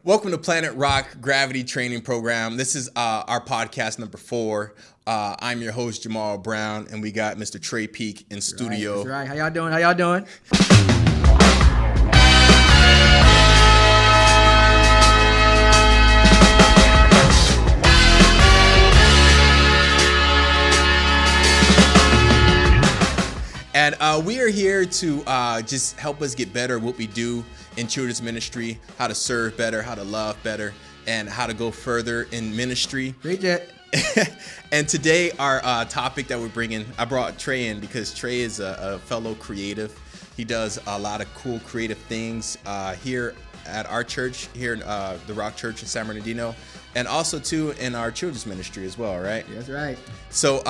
Welcome to Planet Rock Gravity Training Program. This is our podcast number 4. I'm your host, Jamaal Brown, and we got Mr. Tre Peak in studio. That's right. How y'all doing? How y'all doing? And we are here to just help us get better at what we do in children's ministry, how to serve better, how to love better, and how to go further in ministry. Great jet. And today our topic that we're bringing, I brought Tre in because Tre is a fellow creative. He does a lot of cool creative things here at our church, here in the Rock Church in San Bernardino, and also too in our children's ministry as well, right? That's right. So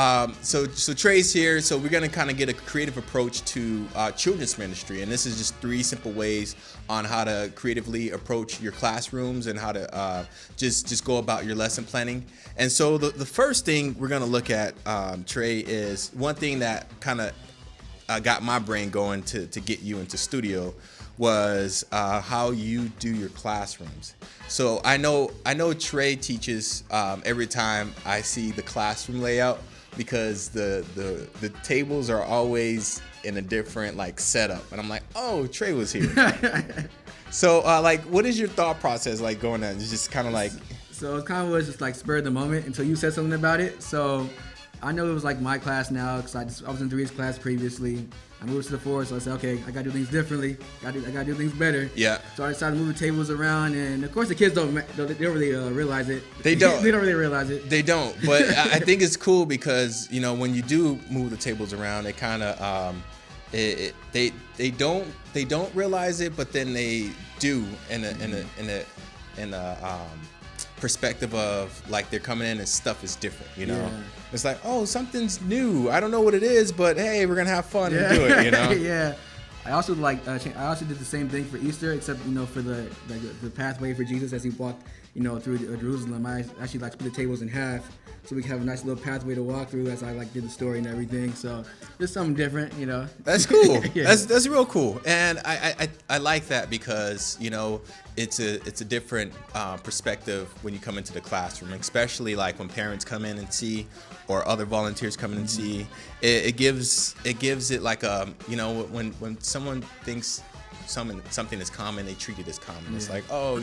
so Tre's here. So we're gonna kind of get a creative approach to children's ministry, and this is just 3 simple ways on how to creatively approach your classrooms and how to just go about your lesson planning. And so the first thing we're gonna look at, Tre, is one thing that kind of got my brain going to get you into studio was how you do your classrooms. So I know Tre teaches every time I see the classroom layout, because the tables are always in a different like setup, and I'm like, oh, Tre was here. So like, what is your thought process like going on? It's just kind of like. So it kind of was just like spur of the moment until you said something about it. So I know it was like my class now because I was in 3's class previously. I moved to the 4, so I said, okay, I gotta do things differently. I gotta do things better. Yeah. So I decided to move the tables around, and of course the kids don't really realize it. They don't. They don't really realize it. They don't. But I think it's cool because when you do move the tables around, it kind of they don't realize it, but then they do in a perspective of like they're coming in and stuff is different, Yeah. It's like, oh, something's new. I don't know what it is, but hey, we're gonna have fun and do it, Yeah. I also I also did the same thing for Easter, except for the pathway for Jesus as he walked through Jerusalem. I actually split the tables in half so we can have a nice little pathway to walk through as I did the story and everything. So just something different, That's cool. Yeah. That's real cool, and I like that because it's a different perspective when you come into the classroom, especially like when parents come in and see, or other volunteers come in and see. It gives it like when someone thinks something is common, they treat it as common. It's like, oh,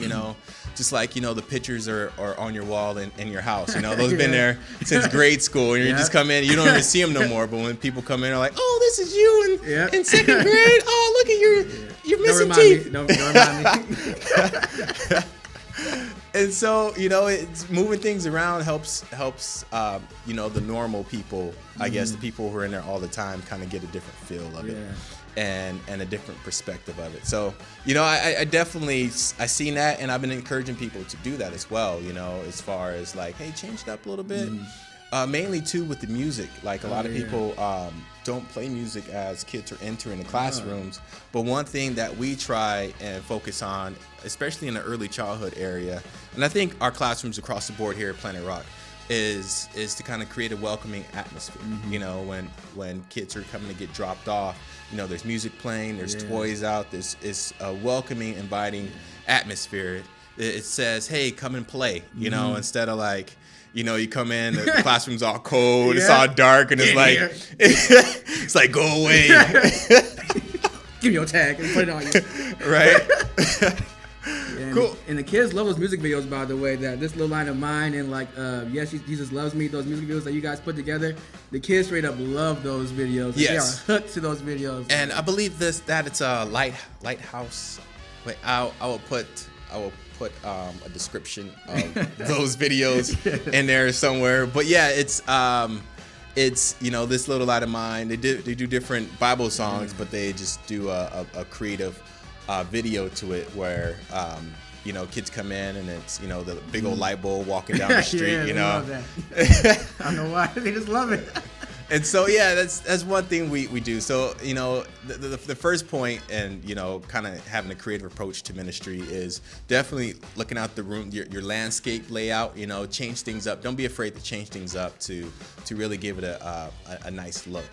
just like the pictures are on your wall in your house. Those have been there since grade school, and you just come in, you don't even see them no more. But when people come in, they're like, oh, this is you in 2nd grade. Oh, look at you're missing teeth. Don't remind me. And so it's moving things around helps the normal people, I guess, the people who are in there all the time, kind of get a different feel of it. And a different perspective of it. So, I definitely, I seen that, and I've been encouraging people to do that as well, as far as like, hey, change it up a little bit. Mainly too with the music. Like a lot of people don't play music as kids are entering the classrooms. But one thing that we try and focus on, especially in the early childhood area, and I think our classrooms across the board here at Planet Rock, is to kind of create a welcoming atmosphere. When kids are coming to get dropped off, there's music playing, there's toys out, it's a welcoming, inviting atmosphere. It says, hey, come and play, instead of like, you come in, the classroom's all cold, it's all dark, and it's like, it's like, go away. Give me your tag and put it on you. Right? And, cool. And the kids love those music videos, by the way. That this little line of mine and like, yes, Jesus loves me. Those music videos that you guys put together, the kids straight up love those videos. Yes. They are hooked to those videos. And I believe that it's a lighthouse. Wait, I will put a description of those videos in there somewhere. But yeah, it's this little light of mine. They do different Bible songs, but they just do a creative video to it where kids come in and it's the big old light bulb walking down the street. Love that. I don't know why, they just love it. And so that's one thing we do. So the first point, and kind of having a creative approach to ministry, is definitely looking out the room, your landscape layout. Change things up. Don't be afraid to change things up to really give it a nice look.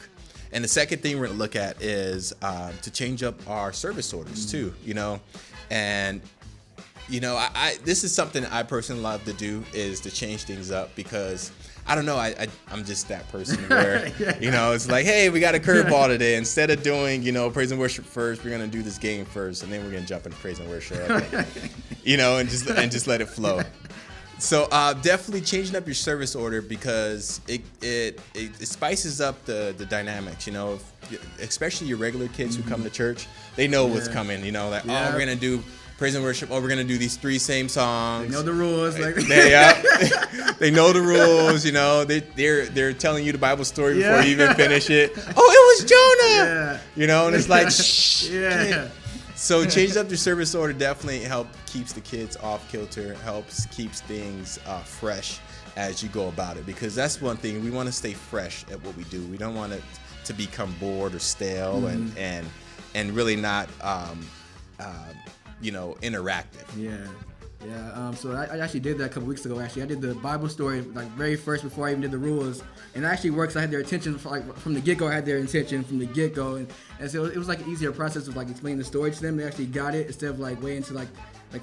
And the second thing we're going to look at is to change up our service orders too, and I this is something I personally love to do, is to change things up, because I don't know, I'm just that person where, it's like, hey, we got a curveball today. Instead of doing, praise and worship first, we're going to do this game first, and then we're going to jump into praise and worship, and just let it flow. So definitely changing up your service order, because it spices up the dynamics, especially your regular kids who come to church. They know what's coming, we're going to do praise and worship. We're gonna do these 3 same songs. They know the rules. They know the rules. They're telling you the Bible story before you even finish it. Oh, it was Jonah. And it's like, shh. So change up your service order definitely keeps the kids off kilter. Keeps things fresh as you go about it, because that's one thing, we want to stay fresh at what we do. We don't want it to become bored or stale and really not interactive. So I actually did that a couple weeks ago. Actually, I did the Bible story very first before I even did the rules, and it actually works. I had their attention from the get go. I had their attention from the get go, and so it was an easier process of explaining the story to them. They actually got it instead of waiting to the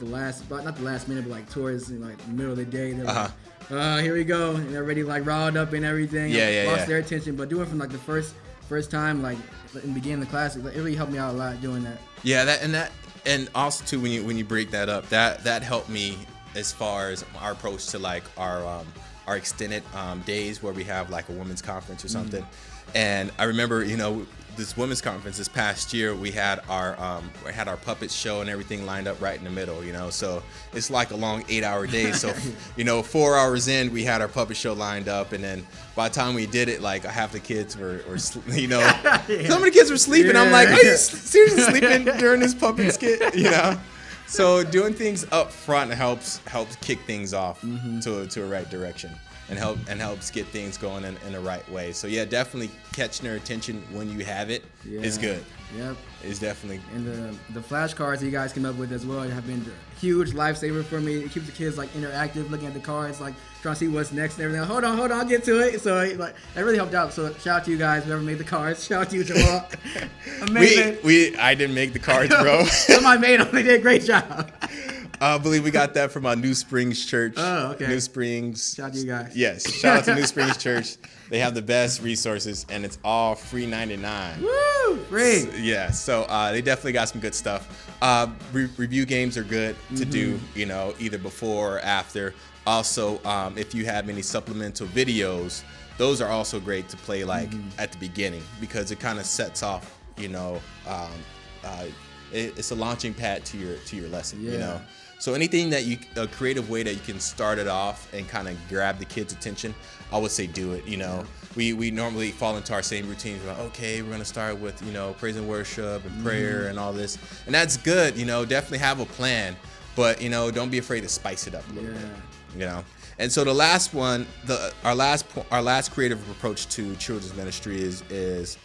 last, not the last minute, but towards the middle of the day. They're here we go, and they're already riled up and everything. Lost their attention, but doing it from the first time, in the beginning of the class, it really helped me out a lot doing that. And also too, when you break that up, that helped me as far as our approach to our extended days where we have a women's conference or something. And I remember, this women's conference this past year, we had our puppet show and everything lined up right in the middle. So it's like a long 8-hour day. So 4 hours in, we had our puppet show lined up, and then by the time we did it, half the kids were some of the kids were sleeping. I'm like, are you seriously sleeping during this puppet skit? So doing things up front helps kick things off to a right direction, and helps get things going in the right way. So definitely catching their attention when you have it is good. Yep. It's definitely. And the flashcards that you guys came up with as well have been a huge lifesaver for me. It keeps the kids interactive, looking at the cards, trying to see what's next and everything. Hold on, I'll get to it. So that really helped out. So shout out to you guys, whoever made the cards. Shout out to you, Jamaal. Amazing. I didn't make the cards, bro. Somebody made them. They did a great job. I believe we got that from our New Springs Church. Oh, okay. New Springs. Shout out to you guys. Yes, shout out to New Springs Church. They have the best resources, and it's all free 99. Woo! Free. So they definitely got some good stuff. Review games are good to do, either before or after. Also, if you have any supplemental videos, those are also great to play at the beginning, because it kind of sets off, it's a launching pad to your lesson, So anything that a creative way that you can start it off and kind of grab the kids' attention, I would say do it. We normally fall into our same routines. We're like, okay, we're gonna start with praise and worship and prayer and all this, and that's good. Definitely have a plan, but don't be afraid to spice it up a little bit. And so the last one, our last creative approach to children's ministry is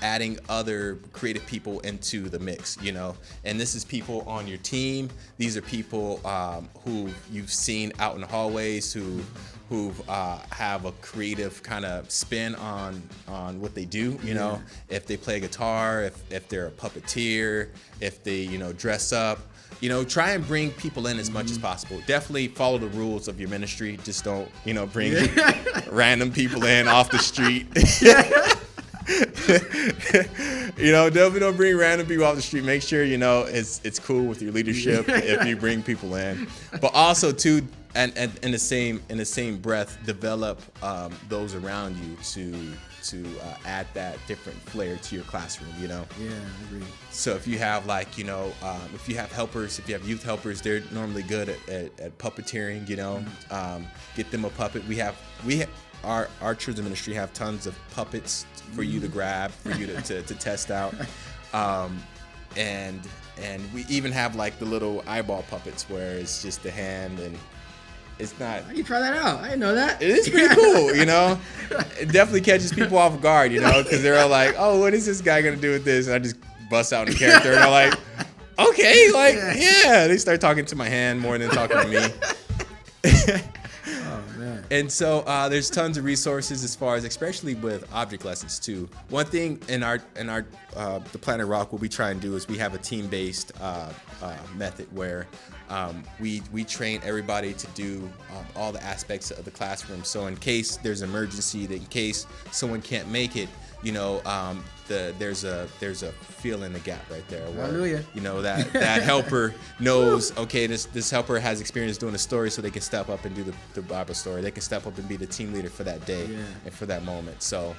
adding other creative people into the mix, and this is people on your team. These are people who you've seen out in the hallways who have a creative kind of spin on what they do. If they play guitar, if they're a puppeteer, if they dress up. Try and bring people in as much as possible. Definitely follow the rules of your ministry. Just don't bring random people in off the street. Definitely don't bring random people off the street. Make sure it's cool with your leadership if you bring people in. But also too, and in the same breath, develop those around you to add that different flair to your classroom. I agree. So if you have if you have helpers, if you have youth helpers, they're normally good at puppeteering. Get them a puppet. Our children's ministry have tons of puppets for you to grab, for you to test out, and we even have the little eyeball puppets where it's just the hand, and it's not. You try that out? I didn't know that. It is pretty cool, It definitely catches people off guard, because they're all like, "Oh, what is this guy gonna do with this?" And I just bust out in character, and they're like, "Okay, They start talking to my hand more than talking to me. Man. And so there's tons of resources as far as, especially with object lessons too. One thing in our the Planet Rock, what we try and do is we have a team-based method where we train everybody to do all the aspects of the classroom. So in case there's an emergency, in case someone can't make it, you know, there's a fill in the gap right there where, Hallelujah. you know, that helper knows, okay, this helper has experience doing a story, so they can step up and do the Bible story. They can step up and be the team leader for that day and for that moment. So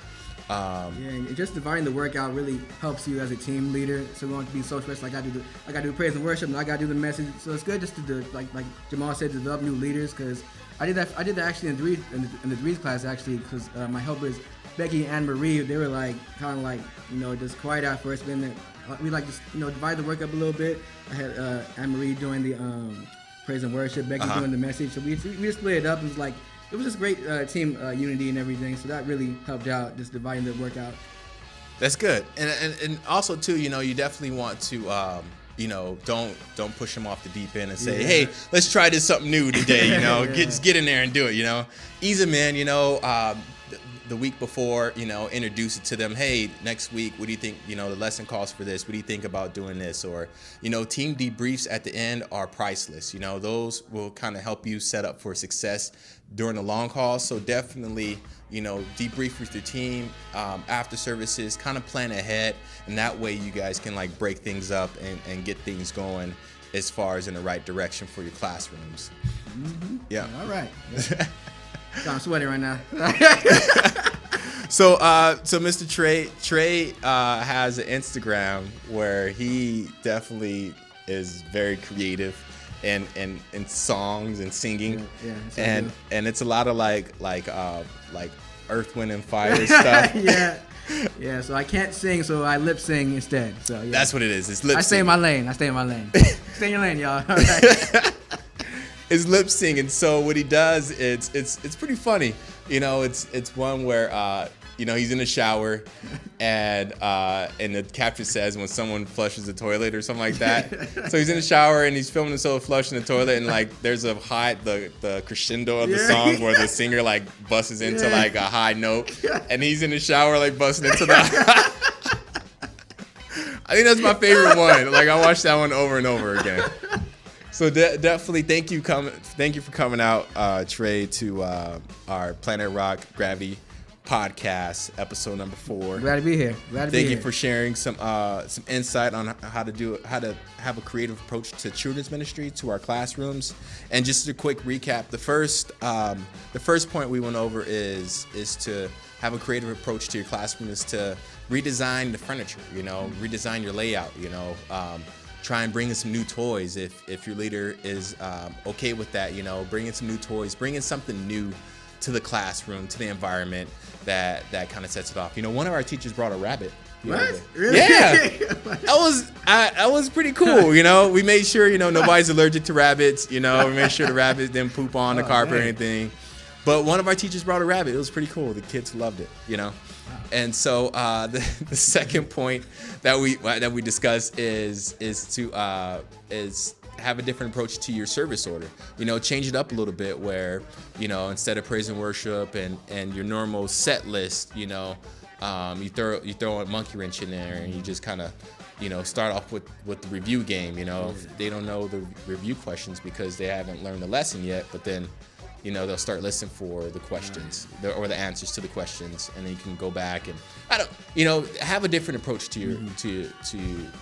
and just dividing the workout really helps you as a team leader. So we don't have to be so stressed. Like I gotta do praise and worship, and I gotta do the message. So it's good just to do, like Jamaal said, develop new leaders. Because I did that actually in the threes class actually, because my helpers Becky and Anne Marie, they were like kind of like, you know, just quiet at first, but then we like just, you know, divide the work up a little bit. I had Anne Marie doing the praise and worship, Becky doing the message. So we just split it up. It was just great team unity and everything. So that really helped out, just dividing the workout. That's good. And also too, you know, you definitely want to you know, don't push them off the deep end and say, hey, let's try this something new today, you know, just get in there and do it, you know. Ease them in, you know. The week before, you know, introduce it to them. Hey, next week, what do you think, you know, the lesson calls for this? What do you think about doing this? Or, you know, team debriefs at the end are priceless. You know, those will kind of help you set up for success during the long haul. So definitely, you know, debrief with your team after services, kind of plan ahead. And that way you guys can like break things up and get things going as far as in the right direction for your classrooms. Mm-hmm. Yeah. All right. Yeah. I'm sweating right now. So Mr. Tre has an Instagram where he definitely is very creative in songs and singing, and it's a lot of like Earth, Wind, and Fire stuff. Yeah. So I can't sing, so I lip sing instead. So yeah. That's what it is. It's lip. I stay in my lane. Stay in your lane, y'all. All right. Is lip singing. So what he does, it's pretty funny. You know, it's one where you know, he's in the shower and the caption says when someone flushes the toilet or something like that. So he's in the shower and he's filming himself flushing the toilet, and like there's a high the crescendo of the song where the singer like busts into like a high note, and he's in the shower like busting into the I think that's my favorite one. Like I watched that one over and over again. So definitely thank you for coming out, Tre, to our Planet Rock Gravity podcast, episode number 4. Glad to be here. Thank you for sharing some insight on how to have a creative approach to children's ministry, to our classrooms. And just a quick recap: the first point we went over is to have a creative approach to your classroom, is to redesign the furniture. You know, redesign your layout. You know. Try and bring in some new toys if your leader is okay with that. You know, bring in some new toys, bring in something new to the classroom, to the environment that kind of sets it off. You know, one of our teachers brought a rabbit. What? Really? Yeah, that was pretty cool. You know, we made sure, you know, nobody's allergic to rabbits. You know, we made sure the rabbits didn't poop on the carpet or anything. But one of our teachers brought a rabbit. It was pretty cool. The kids loved it. You know. And so the second point that we discuss is have a different approach to your service order. You know, change it up a little bit, where, you know, instead of praise and worship and your normal set list, you know, you throw a monkey wrench in there, and you just kind of, you know, start off with the review game. You know, they don't know the review questions because they haven't learned the lesson yet, but then, you know, they'll start listening for the questions or the answers to the questions, and then you can go back and have a different approach to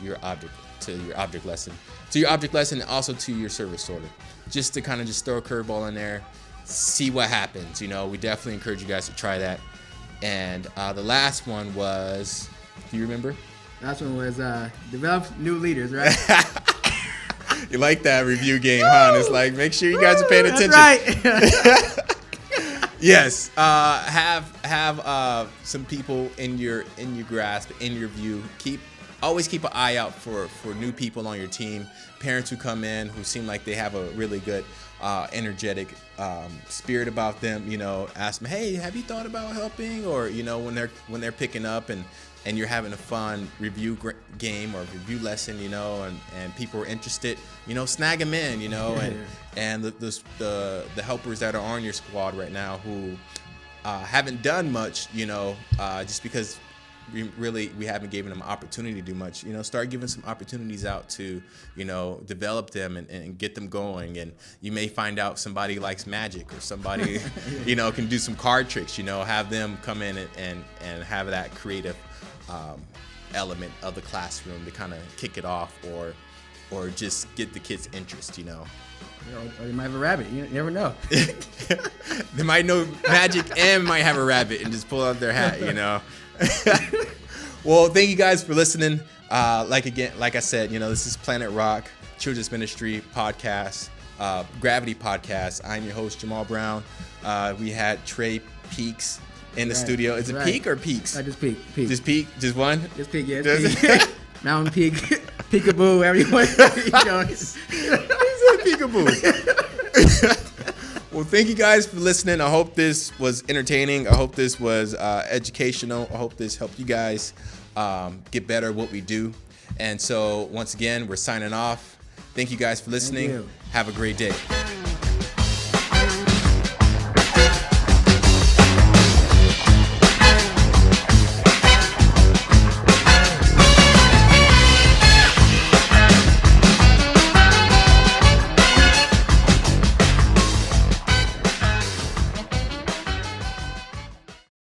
your object lesson, and also to your service order, just to kind of just throw a curveball in there, see what happens. You know, we definitely encourage you guys to try that. And the last one was, do you remember? Last one was develop new leaders, right? You like that review game, huh? And it's like, make sure you guys are paying attention. That's right. Yes. Have some people in your grasp, in your view. Always keep an eye out for new people on your team. Parents who come in who seem like they have a really good, energetic spirit about them. You know, ask them, hey, have you thought about helping? Or, you know, when they're picking up and and you're having a fun review game or review lesson, you know, and people are interested, you know, snag them in, you know, and the helpers that are on your squad right now who haven't done much, you know, just because we haven't given them an opportunity to do much, you know, start giving some opportunities out to, you know, develop them and get them going. And you may find out somebody likes magic or somebody, you know, can do some card tricks, you know, have them come in and have that creative element of the classroom to kind of kick it off or just get the kids' interest, you know. Or they might have a rabbit. You never know. They might know magic and might have a rabbit and just pull out their hat, you know. Well, thank you guys for listening. Like I said, you know, this is Planet Rock Children's Ministry podcast, Gravity podcast. I'm your host, Jamaal Brown. We had Tre Peaks in the studio. Is it Peak or Peaks? Just Peak. Just Peak? Just one? Just Peak, yeah. Peak. Mountain Peak, Peekaboo, everyone. You know. He said Peekaboo. Well, thank you guys for listening. I hope this was entertaining. I hope this was educational. I hope this helped you guys get better at what we do. And so, once again, we're signing off. Thank you guys for listening. Have a great day.